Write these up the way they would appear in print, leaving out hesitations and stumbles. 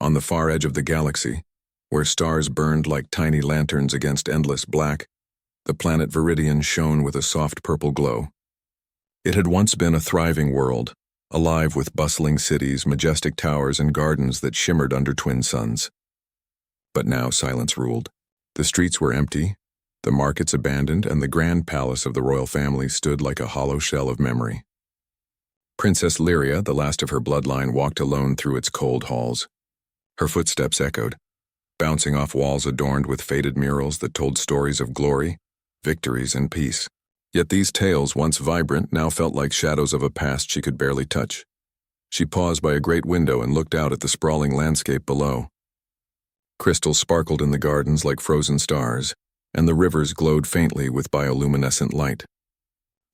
on the far edge of the galaxy, where stars burned like tiny lanterns against endless black, the planet Viridian shone with a soft purple glow. It had once been a thriving world, alive with bustling cities, majestic towers, and gardens that shimmered under twin suns. But now silence ruled. The streets were empty, the markets abandoned, and the grand palace of the royal family stood like a hollow shell of memory. Princess Lyria, the last of her bloodline, walked alone through its cold halls. Her footsteps echoed, bouncing off walls adorned with faded murals that told stories of glory, victories, and peace. Yet these tales, once vibrant, now felt like shadows of a past she could barely touch. She paused by a great window and looked out at the sprawling landscape below. Crystals sparkled in the gardens like frozen stars, and the rivers glowed faintly with bioluminescent light.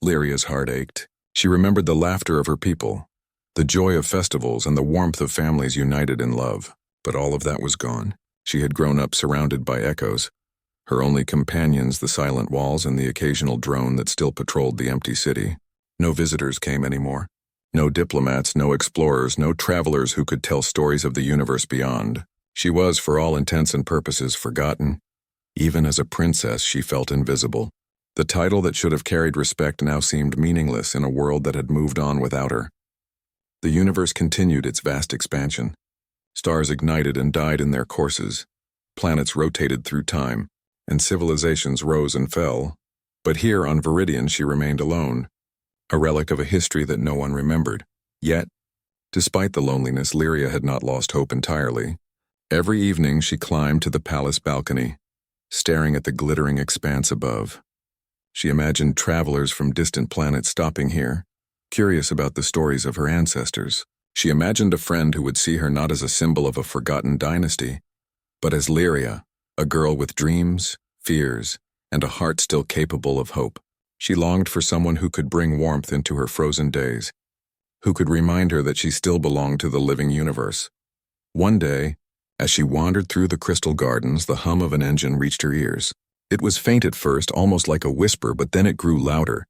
Lyria's heart ached. She remembered the laughter of her people, the joy of festivals, and the warmth of families united in love. But all of that was gone. She had grown up surrounded by echoes, her only companions the silent walls and the occasional drone that still patrolled the empty city. No visitors came anymore. No diplomats, no explorers, no travelers who could tell stories of the universe beyond. She was, for all intents and purposes, forgotten. Even as a princess, she felt invisible. The title that should have carried respect now seemed meaningless in a world that had moved on without her. The universe continued its vast expansion. Stars ignited and died in their courses. Planets rotated through time, and civilizations rose and fell. But here on Viridian she remained alone, a relic of a history that no one remembered. Yet, despite the loneliness, Lyria had not lost hope entirely. Every evening she climbed to the palace balcony, staring at the glittering expanse above. She imagined travelers from distant planets stopping here, curious about the stories of her ancestors. She imagined a friend who would see her not as a symbol of a forgotten dynasty, but as Lyria, a girl with dreams, fears, and a heart still capable of hope. She longed for someone who could bring warmth into her frozen days, who could remind her that she still belonged to the living universe. One day, as she wandered through the crystal gardens, the hum of an engine reached her ears. It was faint at first, almost like a whisper, but then it grew louder.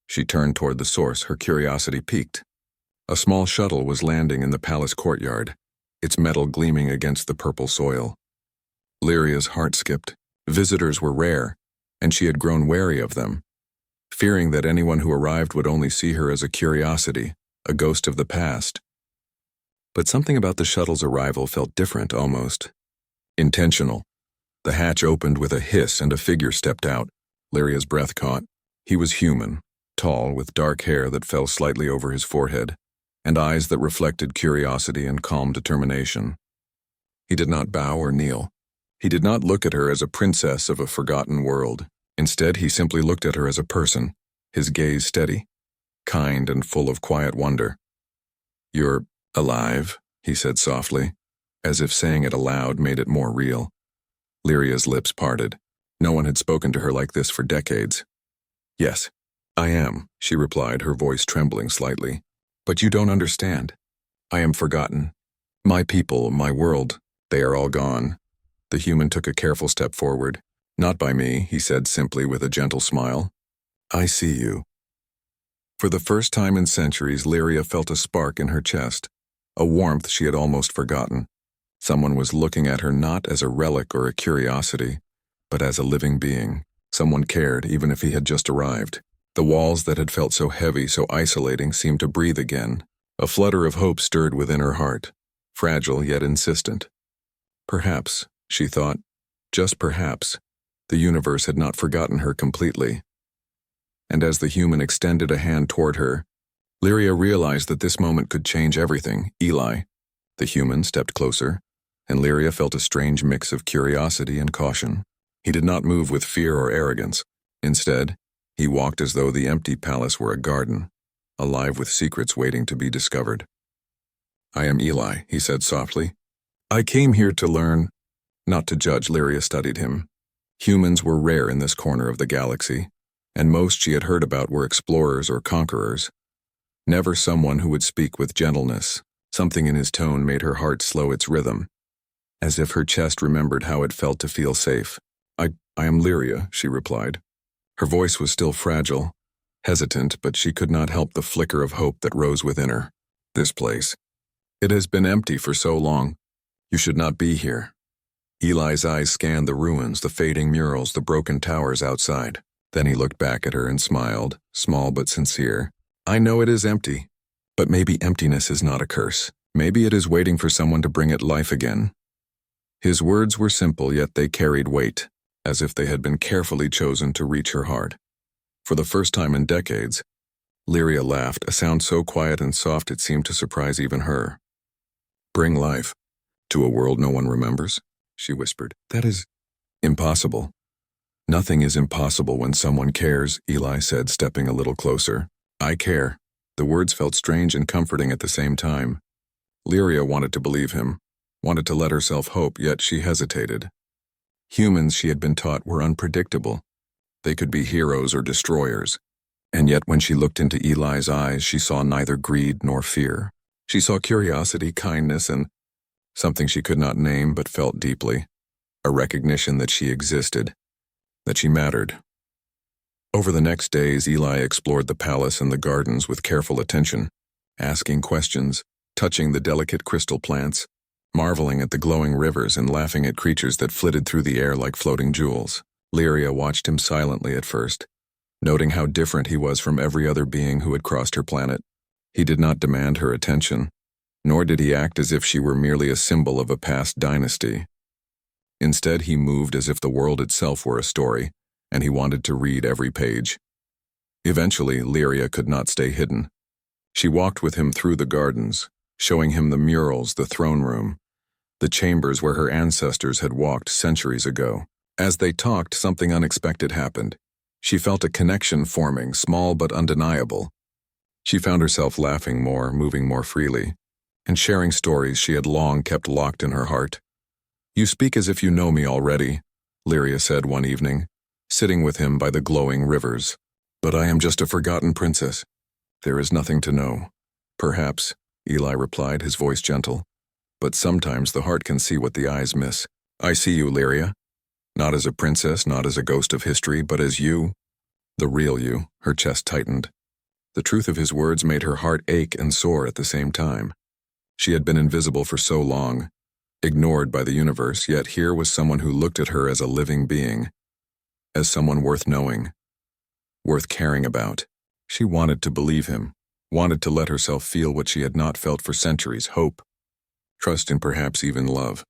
She turned toward the source, her curiosity piqued. A small shuttle was landing in the palace courtyard, its metal gleaming against the purple soil. Lyria's heart skipped. Visitors were rare, and she had grown wary of them, fearing that anyone who arrived would only see her as a curiosity, a ghost of the past. But something about the shuttle's arrival felt different, almost intentional. The hatch opened with a hiss and a figure stepped out. Lyria's breath caught. He was human, tall, with dark hair that fell slightly over his forehead, and eyes that reflected curiosity and calm determination. He did not bow or kneel. He did not look at her as a princess of a forgotten world. Instead, he simply looked at her as a person, his gaze steady, kind, and full of quiet wonder. "You're alive," he said softly, as if saying it aloud made it more real. Lyria's lips parted. No one had spoken to her like this for decades. "Yes, I am," she replied, her voice trembling slightly. "But you don't understand. I am forgotten. My people, my world, they are all gone." The human took a careful step forward. "Not by me," he said simply with a gentle smile. "I see you." For the first time in centuries, Lyria felt a spark in her chest, a warmth she had almost forgotten. Someone was looking at her not as a relic or a curiosity, but as a living being. Someone cared, even if he had just arrived. The walls that had felt so heavy, so isolating, seemed to breathe again. A flutter of hope stirred within her heart, fragile yet insistent. Perhaps, she thought, just perhaps, the universe had not forgotten her completely. And as the human extended a hand toward her, Lyria realized that this moment could change everything. Eli, the human, stepped closer, and Lyria felt a strange mix of curiosity and caution. He did not move with fear or arrogance. Instead, he walked as though the empty palace were a garden, alive with secrets waiting to be discovered. "I am Eli," he said softly. "I came here to learn, not to judge." Lyria studied him. Humans were rare in this corner of the galaxy, and most she had heard about were explorers or conquerors. Never someone who would speak with gentleness. Something in his tone made her heart slow its rhythm, as if her chest remembered how it felt to feel safe. I am Lyria," she replied. Her voice was still fragile, hesitant, but she could not help the flicker of hope that rose within her. "This place. It has been empty for so long. You should not be here. Eli's eyes scanned the ruins, the fading murals, the broken towers outside. Then he looked back at her and smiled, small but sincere. I know it is empty, but maybe emptiness is not a curse. Maybe it is waiting for someone to bring it life again. His words were simple, yet they carried weight, as if they had been carefully chosen to reach her heart. For the first time in decades, Lyria laughed, a sound so quiet and soft it seemed to surprise even her. Bring life to a world no one remembers, she whispered. That is impossible. Nothing is impossible when someone cares, Eli said, stepping a little closer. I care. The words felt strange and comforting at the same time. Lyria wanted to believe him, wanted to let herself hope, yet she hesitated. Humans, she had been taught, were unpredictable. They could be heroes or destroyers. And yet when she looked into Eli's eyes, she saw neither greed nor fear. She saw curiosity, kindness, and something she could not name but felt deeply. A recognition that she existed, that she mattered. Over the next days, Eli explored the palace and the gardens with careful attention, asking questions, touching the delicate crystal plants, marveling at the glowing rivers and laughing at creatures that flitted through the air like floating jewels. Lyria watched him silently at first, noting how different he was from every other being who had crossed her planet. He did not demand her attention, nor did he act as if she were merely a symbol of a past dynasty. Instead, he moved as if the world itself were a story, and he wanted to read every page. Eventually, Lyria could not stay hidden. She walked with him through the gardens, showing him the murals, the throne room, the chambers where her ancestors had walked centuries ago. As they talked, something unexpected happened. She felt a connection forming, small but undeniable. She found herself laughing more, moving more freely, and sharing stories she had long kept locked in her heart. You speak as if you know me already, Lyria said one evening, sitting with him by the glowing rivers. But I am just a forgotten princess. There is nothing to know. Perhaps, Eli replied, his voice gentle. But sometimes the heart can see what the eyes miss. I see you, Lyria. Not as a princess, not as a ghost of history, but as you. The real you. Her chest tightened. The truth of his words made her heart ache and soar at the same time. She had been invisible for so long, ignored by the universe, yet here was someone who looked at her as a living being, as someone worth knowing, worth caring about. She wanted to believe him, wanted to let herself feel what she had not felt for centuries, hope, trust, and perhaps even love.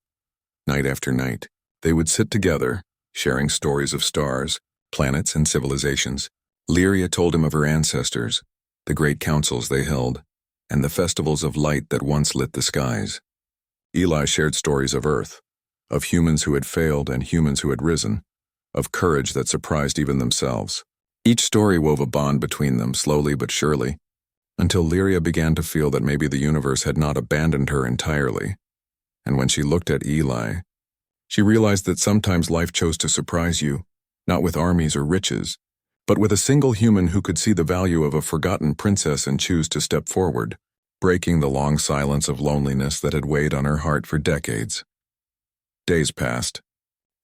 Night after night, they would sit together, sharing stories of stars, planets, and civilizations. Lyria told him of her ancestors, the great councils they held, and the festivals of light that once lit the skies. Eli shared stories of Earth, of humans who had failed and humans who had risen, of courage that surprised even themselves. Each story wove a bond between them, slowly but surely, until Lyria began to feel that maybe the universe had not abandoned her entirely. And when she looked at Eli, she realized that sometimes life chose to surprise you, not with armies or riches, but with a single human who could see the value of a forgotten princess and choose to step forward, breaking the long silence of loneliness that had weighed on her heart for decades. Days passed,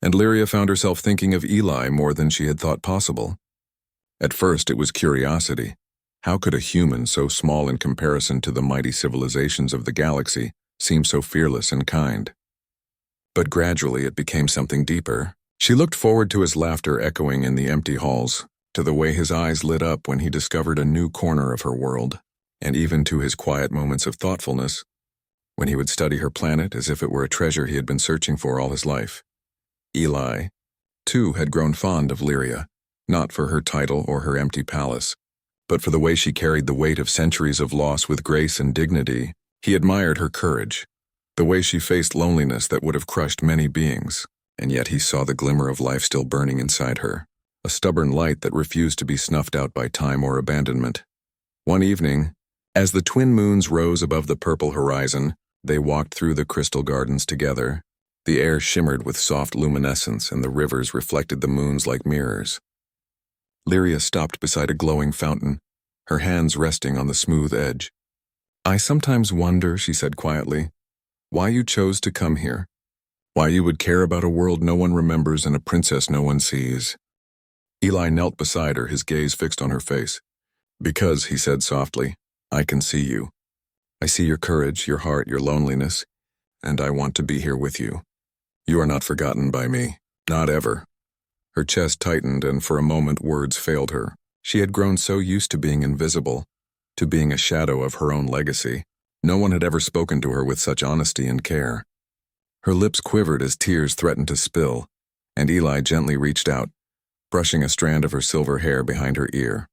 and Lyria found herself thinking of Eli more than she had thought possible. At first, it was curiosity. How could a human so small in comparison to the mighty civilizations of the galaxy seem so fearless and kind? But gradually it became something deeper. She looked forward to his laughter echoing in the empty halls, to the way his eyes lit up when he discovered a new corner of her world, and even to his quiet moments of thoughtfulness, when he would study her planet as if it were a treasure he had been searching for all his life. Eli, too, had grown fond of Lyria, not for her title or her empty palace, but for the way she carried the weight of centuries of loss with grace and dignity. He admired her courage, the way she faced loneliness that would have crushed many beings, and yet he saw the glimmer of life still burning inside her, a stubborn light that refused to be snuffed out by time or abandonment. One evening, as the twin moons rose above the purple horizon, they walked through the crystal gardens together. The air shimmered with soft luminescence and the rivers reflected the moons like mirrors. Lyria stopped beside a glowing fountain, her hands resting on the smooth edge. I sometimes wonder, she said quietly, why you chose to come here. Why you would care about a world no one remembers and a princess no one sees. Eli knelt beside her, his gaze fixed on her face. Because, he said softly, I can see you. I see your courage, your heart, your loneliness, and I want to be here with you. You are not forgotten by me. Not ever." Her chest tightened, and for a moment words failed her. She had grown so used to being invisible, to being a shadow of her own legacy. No one had ever spoken to her with such honesty and care. Her lips quivered as tears threatened to spill, and Eli gently reached out, brushing a strand of her silver hair behind her ear.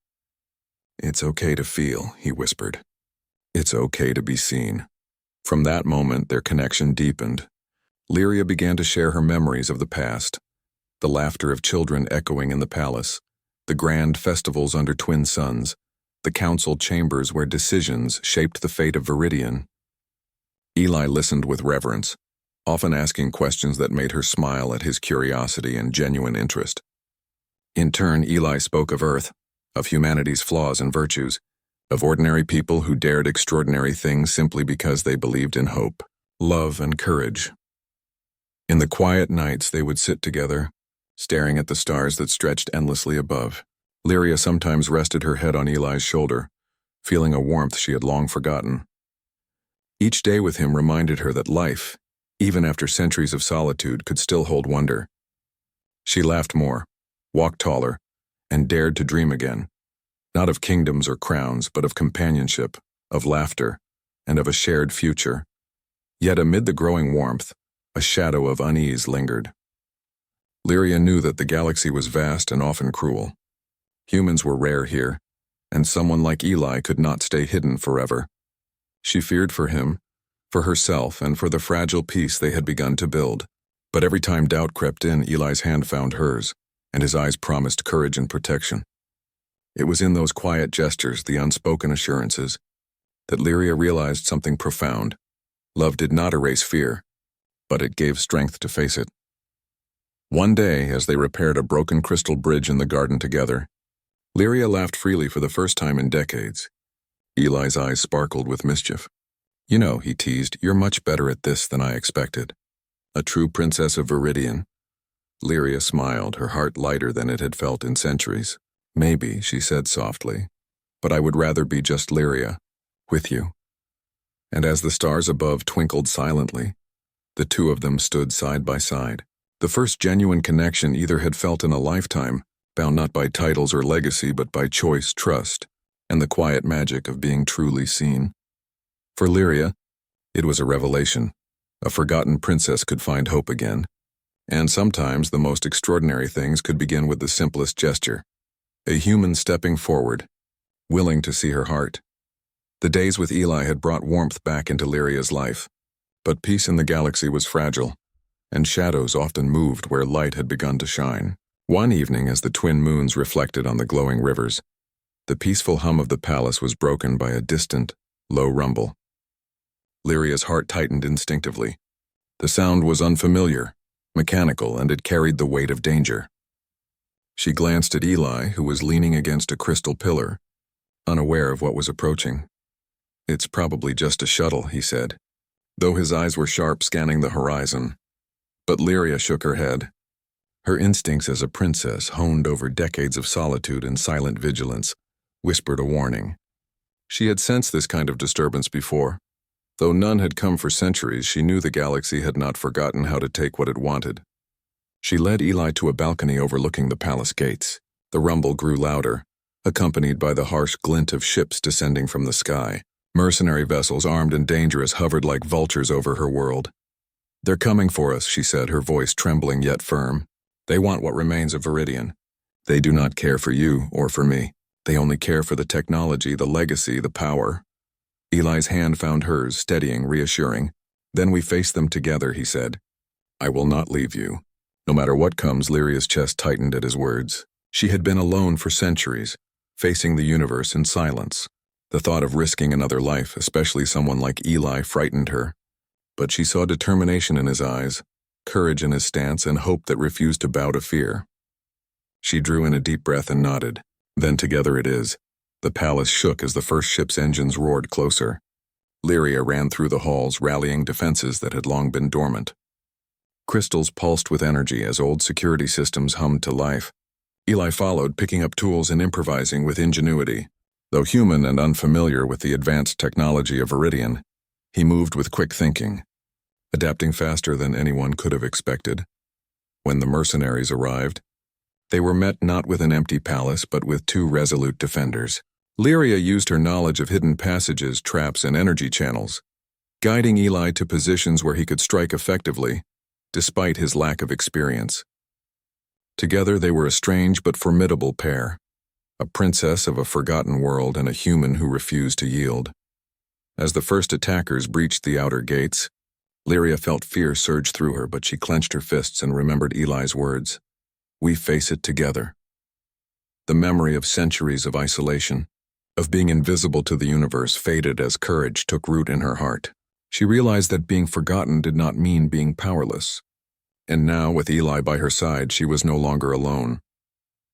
"It's okay to feel," he whispered. "It's okay to be seen." From that moment, their connection deepened. Lyria began to share her memories of the past, the laughter of children echoing in the palace, the grand festivals under twin suns, the council chambers where decisions shaped the fate of Viridian. Eli listened with reverence, often asking questions that made her smile at his curiosity and genuine interest. In turn, Eli spoke of Earth, of humanity's flaws and virtues, of ordinary people who dared extraordinary things simply because they believed in hope, love, and courage. In the quiet nights, they would sit together, staring at the stars that stretched endlessly above. Lyria sometimes rested her head on Eli's shoulder, feeling a warmth she had long forgotten. Each day with him reminded her that life, even after centuries of solitude, could still hold wonder. She laughed more, walked taller, and dared to dream again, not of kingdoms or crowns, but of companionship, of laughter, and of a shared future. Yet amid the growing warmth, a shadow of unease lingered. Lyria knew that the galaxy was vast and often cruel. Humans were rare here, and someone like Eli could not stay hidden forever. She feared for him, for herself, and for the fragile peace they had begun to build. But every time doubt crept in, Eli's hand found hers, and his eyes promised courage and protection. It was in those quiet gestures, the unspoken assurances, that Lyria realized something profound. Love did not erase fear, but it gave strength to face it. One day, as they repaired a broken crystal bridge in the garden together, Lyria laughed freely for the first time in decades. Eli's eyes sparkled with mischief. "You know," he teased, "you're much better at this than I expected. A true princess of Viridian." Lyria smiled, her heart lighter than it had felt in centuries. "Maybe," she said softly, "but I would rather be just Lyria, with you." And as the stars above twinkled silently, the two of them stood side by side. The first genuine connection either had felt in a lifetime, bound not by titles or legacy but by choice, trust, and the quiet magic of being truly seen. For Lyria, it was a revelation. A forgotten princess could find hope again. And sometimes the most extraordinary things could begin with the simplest gesture. A human stepping forward, willing to see her heart. The days with Eli had brought warmth back into Lyria's life, but peace in the galaxy was fragile, and shadows often moved where light had begun to shine. One evening, as the twin moons reflected on the glowing rivers, the peaceful hum of the palace was broken by a distant, low rumble. Lyria's heart tightened instinctively. The sound was unfamiliar, mechanical, and it carried the weight of danger. She glanced at Eli, who was leaning against a crystal pillar, unaware of what was approaching. "It's probably just a shuttle," he said, though his eyes were sharp, scanning the horizon. But Lyria shook her head. Her instincts as a princess, honed over decades of solitude and silent vigilance, whispered a warning. She had sensed this kind of disturbance before. Though none had come for centuries, she knew the galaxy had not forgotten how to take what it wanted. She led Eli to a balcony overlooking the palace gates. The rumble grew louder, accompanied by the harsh glint of ships descending from the sky. Mercenary vessels, armed and dangerous, hovered like vultures over her world. "They're coming for us," she said, her voice trembling yet firm. "They want what remains of Viridian. They do not care for you or for me. They only care for the technology, the legacy, the power." Eli's hand found hers, steadying, reassuring. "Then we face them together," he said. "I will not leave you." No matter what comes, Lyria's chest tightened at his words. She had been alone for centuries, facing the universe in silence. The thought of risking another life, especially someone like Eli, frightened her. But she saw determination in his eyes, courage in his stance, and hope that refused to bow to fear. She drew in a deep breath and nodded. "Then together it is." The palace shook as the first ship's engines roared closer. Lyria ran through the halls, rallying defenses that had long been dormant. Crystals pulsed with energy as old security systems hummed to life. Eli followed, picking up tools and improvising with ingenuity. Though human and unfamiliar with the advanced technology of Viridian, he moved with quick thinking. adapting faster than anyone could have expected. When the mercenaries arrived, they were met not with an empty palace but with two resolute defenders. Lyria used her knowledge of hidden passages, traps, and energy channels, guiding Eli to positions where he could strike effectively, despite his lack of experience. Together they were a strange but formidable pair, a princess of a forgotten world and a human who refused to yield. As the first attackers breached the outer gates, Lyria felt fear surge through her, but she clenched her fists and remembered Eli's words. "We face it together." The memory of centuries of isolation, of being invisible to the universe, faded as courage took root in her heart. She realized that being forgotten did not mean being powerless. And now, with Eli by her side, she was no longer alone.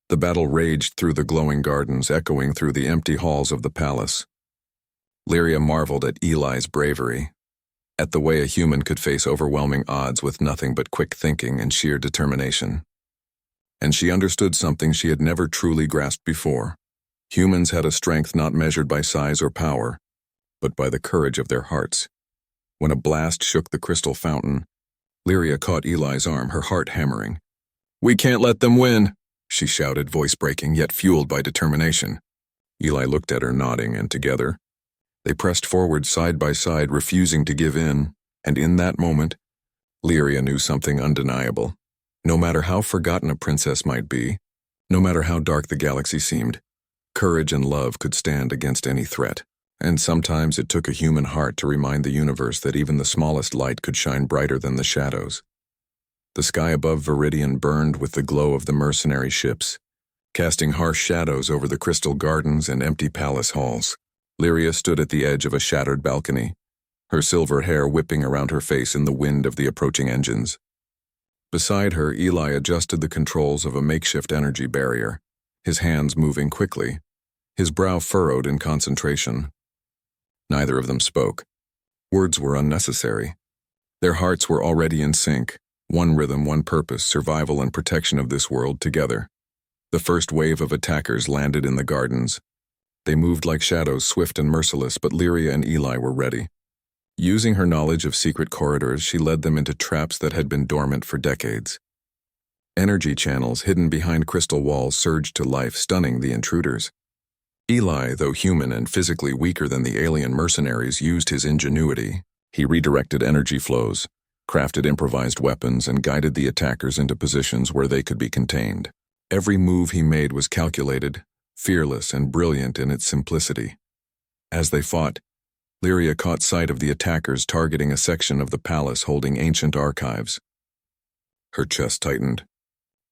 The battle raged through the glowing gardens, echoing through the empty halls of the palace. Lyria marveled at Eli's bravery, at the way a human could face overwhelming odds with nothing but quick thinking and sheer determination. And she understood something she had never truly grasped before. Humans had a strength not measured by size or power, but by the courage of their hearts. When a blast shook the crystal fountain, Lyria caught Eli's arm, her heart hammering. "We can't let them win," she shouted, voice breaking yet fueled by determination. Eli looked at her, nodding, and together, they pressed forward side by side, refusing to give in, and in that moment, Lyria knew something undeniable. No matter how forgotten a princess might be, no matter how dark the galaxy seemed, courage and love could stand against any threat. And sometimes it took a human heart to remind the universe that even the smallest light could shine brighter than the shadows. The sky above Viridian burned with the glow of the mercenary ships, casting harsh shadows over the crystal gardens and empty palace halls. Lyria stood at the edge of a shattered balcony, her silver hair whipping around her face in the wind of the approaching engines. Beside her, Eli adjusted the controls of a makeshift energy barrier, his hands moving quickly, his brow furrowed in concentration. Neither of them spoke. Words were unnecessary. Their hearts were already in sync, one rhythm, one purpose, survival and protection of this world together. The first wave of attackers landed in the gardens. They moved like shadows, swift and merciless, but Lyria and Eli were ready. Using her knowledge of secret corridors, she led them into traps that had been dormant for decades. Energy channels hidden behind crystal walls surged to life, stunning the intruders. Eli, though human and physically weaker than the alien mercenaries, used his ingenuity. He redirected energy flows, crafted improvised weapons, and guided the attackers into positions where they could be contained. Every move he made was calculated, fearless, and brilliant in its simplicity. As they fought, Lyria caught sight of the attackers targeting a section of the palace holding ancient archives. Her chest tightened.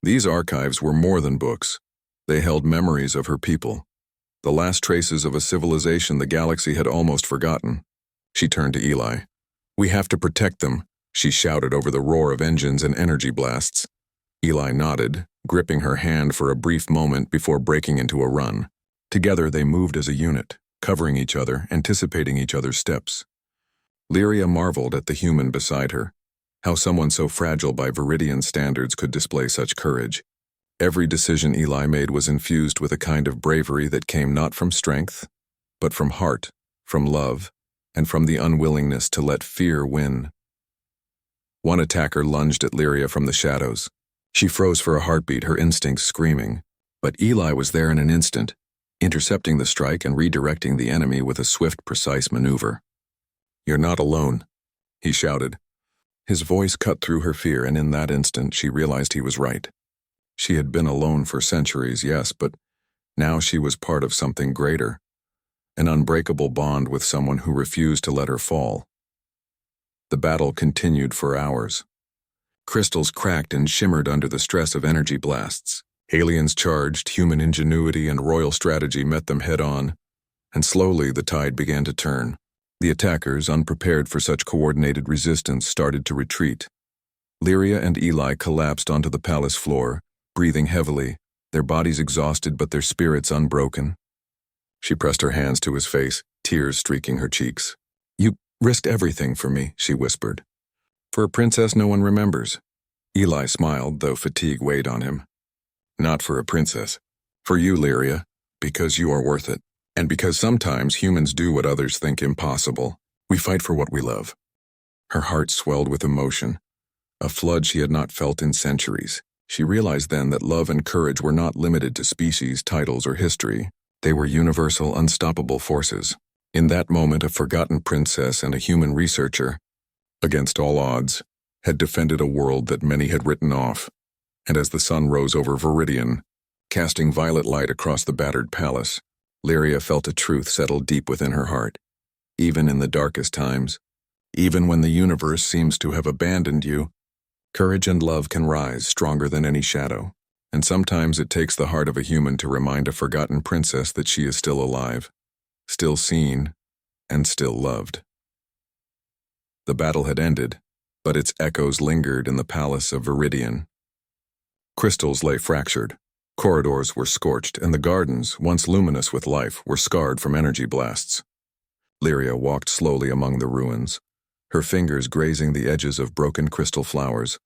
These archives were more than books. They held memories of her people, the last traces of a civilization the galaxy had almost forgotten. She turned to Eli. "We have to protect them," she shouted over the roar of engines and energy blasts. Eli nodded, gripping her hand for a brief moment before breaking into a run. Together they moved as a unit, covering each other, anticipating each other's steps. Lyria marveled at the human beside her, how someone so fragile by Viridian standards could display such courage. Every decision Eli made was infused with a kind of bravery that came not from strength, but from heart, from love, and from the unwillingness to let fear win. One attacker lunged at Lyria from the shadows. She froze for a heartbeat, her instincts screaming. But Eli was there in an instant, intercepting the strike and redirecting the enemy with a swift, precise maneuver. "You're not alone," he shouted. His voice cut through her fear, and in that instant she realized he was right. She had been alone for centuries, yes, but now she was part of something greater, an unbreakable bond with someone who refused to let her fall. The battle continued for hours. Crystals cracked and shimmered under the stress of energy blasts. Aliens charged, human ingenuity and royal strategy met them head-on, and slowly the tide began to turn. The attackers, unprepared for such coordinated resistance, started to retreat. Lyria and Eli collapsed onto the palace floor, breathing heavily, their bodies exhausted but their spirits unbroken. She pressed her hands to his face, tears streaking her cheeks. "You risked everything for me," she whispered. "For a princess no one remembers." Eli smiled, though fatigue weighed on him. "Not for a princess. For you, Lyria, because you are worth it. And because sometimes humans do what others think impossible. We fight for what we love." Her heart swelled with emotion, a flood she had not felt in centuries. She realized then that love and courage were not limited to species, titles, or history. They were universal, unstoppable forces. In that moment, a forgotten princess and a human researcher, against all odds, had defended a world that many had written off. And as the sun rose over Viridian, casting violet light across the battered palace, Lyria felt a truth settle deep within her heart. Even in the darkest times, even when the universe seems to have abandoned you, courage and love can rise stronger than any shadow. And sometimes it takes the heart of a human to remind a forgotten princess that she is still alive, still seen, and still loved. The battle had ended, but its echoes lingered in the palace of Viridian. Crystals lay fractured, corridors were scorched, and the gardens, once luminous with life, were scarred from energy blasts. Lyria walked slowly among the ruins, her fingers grazing the edges of broken crystal flowers,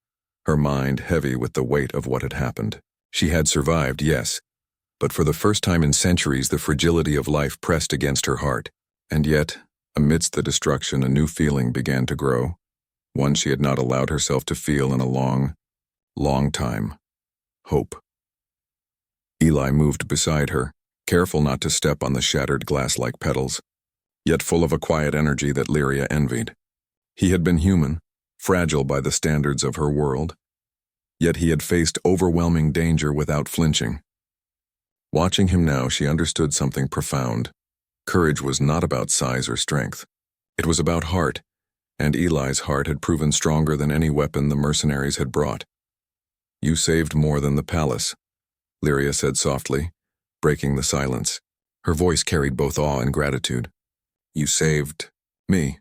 her mind heavy with the weight of what had happened. She had survived, yes, but for the first time in centuries the fragility of life pressed against her heart. And yet, amidst the destruction, a new feeling began to grow, one she had not allowed herself to feel in a long, long time: hope. Eli moved beside her, careful not to step on the shattered glass-like petals, yet full of a quiet energy that Lyria envied. He had been human, fragile by the standards of her world, yet he had faced overwhelming danger without flinching. Watching him now, she understood something profound. Courage was not about size or strength. It was about heart, and Eli's heart had proven stronger than any weapon the mercenaries had brought. "You saved more than the palace," Lyria said softly, breaking the silence. Her voice carried both awe and gratitude. "You saved me."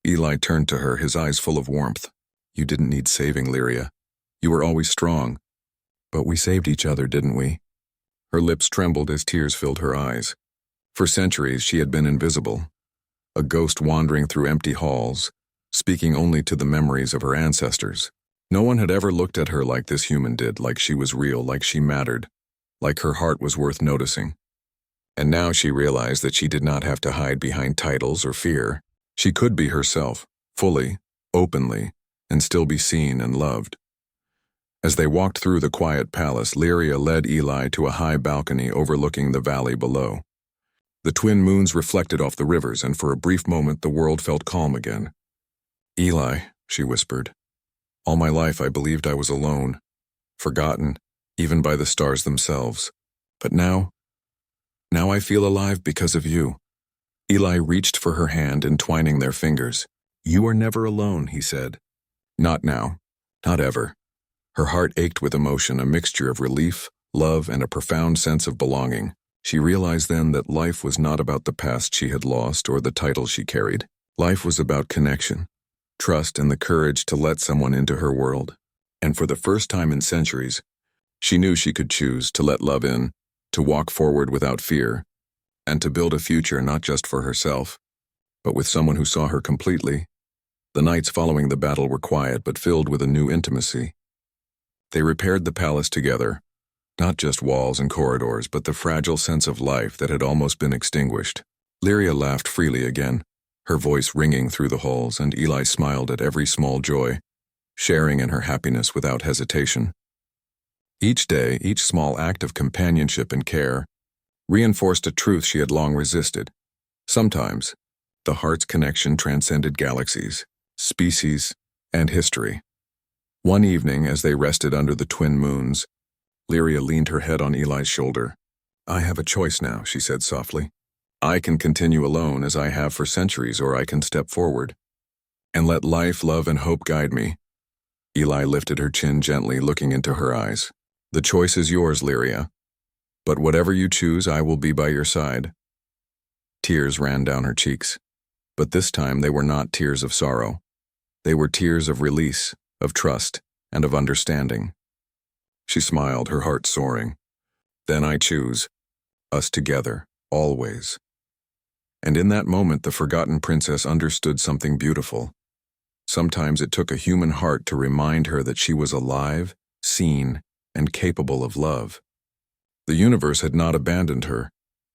Eli turned to her, his eyes full of warmth. "You didn't need saving, Lyria. You were always strong. But we saved each other, didn't we?" Her lips trembled as tears filled her eyes. For centuries she had been invisible, a ghost wandering through empty halls, speaking only to the memories of her ancestors. No one had ever looked at her like this human did, like she was real, like she mattered, like her heart was worth noticing. And now she realized that she did not have to hide behind titles or fear. She could be herself, fully, openly, and still be seen and loved. As they walked through the quiet palace, Lyria led Eli to a high balcony overlooking the valley below. The twin moons reflected off the rivers, and for a brief moment the world felt calm again. "Eli," she whispered, "all my life I believed I was alone, forgotten, even by the stars themselves. But now I feel alive because of you." Eli reached for her hand, entwining their fingers. "You are never alone," he said. "Not now. Not ever." Her heart ached with emotion, a mixture of relief, love, and a profound sense of belonging. She realized then that life was not about the past she had lost or the title she carried. Life was about connection, trust, and the courage to let someone into her world. And for the first time in centuries, she knew she could choose to let love in, to walk forward without fear, and to build a future not just for herself, but with someone who saw her completely. The nights following the battle were quiet but filled with a new intimacy. They repaired the palace together, not just walls and corridors, but the fragile sense of life that had almost been extinguished. Lyria laughed freely again, her voice ringing through the halls, and Eli smiled at every small joy, sharing in her happiness without hesitation. Each day, each small act of companionship and care reinforced a truth she had long resisted. Sometimes, the heart's connection transcended galaxies, species, and history. One evening, as they rested under the twin moons, Lyria leaned her head on Eli's shoulder. "I have a choice now," she said softly. "I can continue alone as I have for centuries, or I can step forward and let life, love, and hope guide me." Eli lifted her chin gently, looking into her eyes. "The choice is yours, Lyria. But whatever you choose, I will be by your side." Tears ran down her cheeks, but this time they were not tears of sorrow. They were tears of release, of trust, and of understanding. She smiled, her heart soaring. "Then I choose us together, always." And in that moment, the forgotten princess understood something beautiful. Sometimes it took a human heart to remind her that she was alive, seen, and capable of love. The universe had not abandoned her.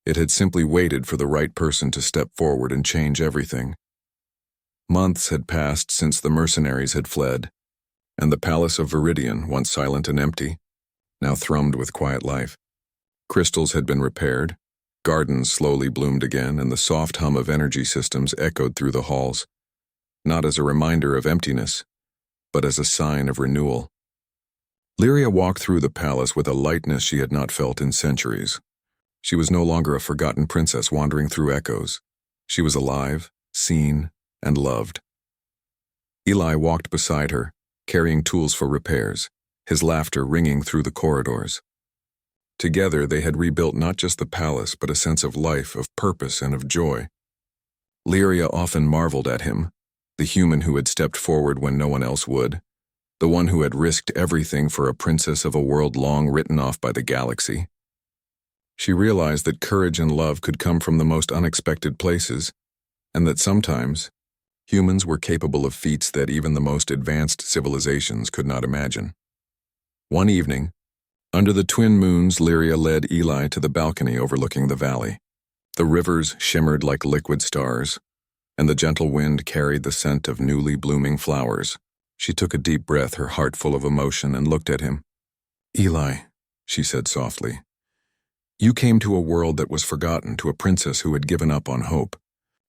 It had simply waited for the right person to step forward and change everything. Months had passed since the mercenaries had fled, and the palace of Viridian, once silent and empty, now thrummed with quiet life. Crystals had been repaired, gardens slowly bloomed again, and the soft hum of energy systems echoed through the halls, not as a reminder of emptiness, but as a sign of renewal. Lyria walked through the palace with a lightness she had not felt in centuries. She was no longer a forgotten princess wandering through echoes. She was alive, seen, and loved. Eli walked beside her, carrying tools for repairs, his laughter ringing through the corridors. Together they had rebuilt not just the palace, but a sense of life, of purpose, and of joy. Lyria often marveled at him, the human who had stepped forward when no one else would, the one who had risked everything for a princess of a world long written off by the galaxy. She realized that courage and love could come from the most unexpected places, and that sometimes humans were capable of feats that even the most advanced civilizations could not imagine. One evening, under the twin moons, Lyria led Eli to the balcony overlooking the valley. The rivers shimmered like liquid stars, and the gentle wind carried the scent of newly blooming flowers. She took a deep breath, her heart full of emotion, and looked at him. "Eli," she said softly, "you came to a world that was forgotten, to a princess who had given up on hope.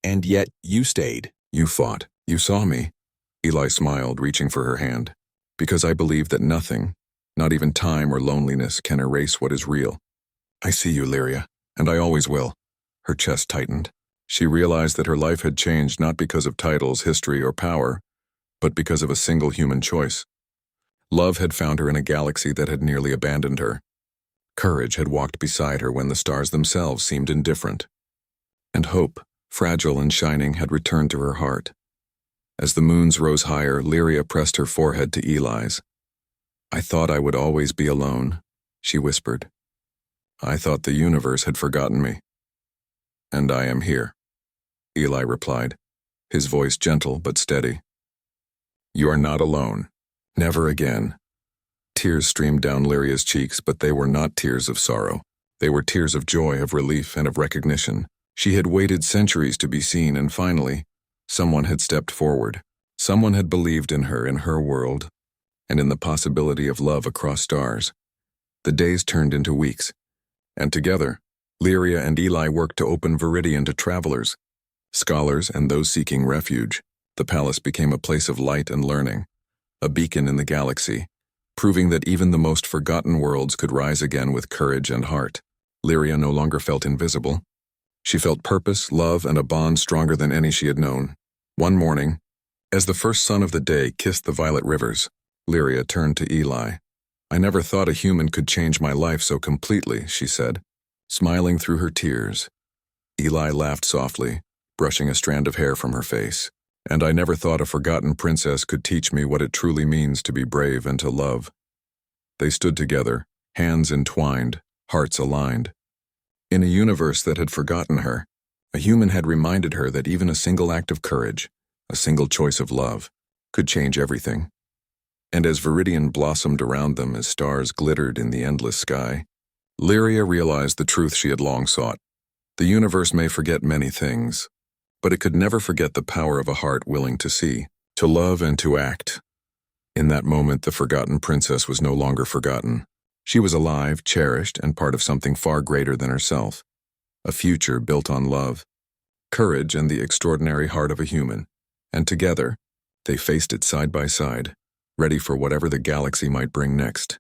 And yet you stayed. You fought. You saw me." Eli smiled, reaching for her hand. "Because I believe that nothing, not even time or loneliness, can erase what is real." "I see you, Lyria, and I always will." Her chest tightened. She realized that her life had changed not because of titles, history, or power, but because of a single human choice. Love had found her in a galaxy that had nearly abandoned her. Courage had walked beside her when the stars themselves seemed indifferent. And hope, fragile and shining, had returned to her heart. As the moons rose higher, Lyria pressed her forehead to Eli's. "I thought I would always be alone," she whispered. "I thought the universe had forgotten me. And I am here," Eli replied, his voice gentle but steady. "You are not alone. Never again." Tears streamed down Lyria's cheeks, but they were not tears of sorrow. They were tears of joy, of relief, and of recognition. She had waited centuries to be seen, and finally, someone had stepped forward. Someone had believed in her world, and in the possibility of love across stars. The days turned into weeks, and together, Lyria and Eli worked to open Viridian to travelers, scholars, and those seeking refuge. The palace became a place of light and learning, a beacon in the galaxy, proving that even the most forgotten worlds could rise again with courage and heart. Lyria no longer felt invisible. She felt purpose, love, and a bond stronger than any she had known. One morning, as the first sun of the day kissed the violet rivers, Lyria turned to Eli. "I never thought a human could change my life so completely," she said, smiling through her tears. Eli laughed softly, brushing a strand of hair from her face. "And I never thought a forgotten princess could teach me what it truly means to be brave and to love." They stood together, hands entwined, hearts aligned. In a universe that had forgotten her, a human had reminded her that even a single act of courage, a single choice of love, could change everything. And as Viridian blossomed around them, as stars glittered in the endless sky, Lyria realized the truth she had long sought. The universe may forget many things, but it could never forget the power of a heart willing to see, to love, and to act. In that moment, the forgotten princess was no longer forgotten. She was alive, cherished, and part of something far greater than herself. A future built on love, courage, and the extraordinary heart of a human. And together, they faced it side by side, ready for whatever the galaxy might bring next.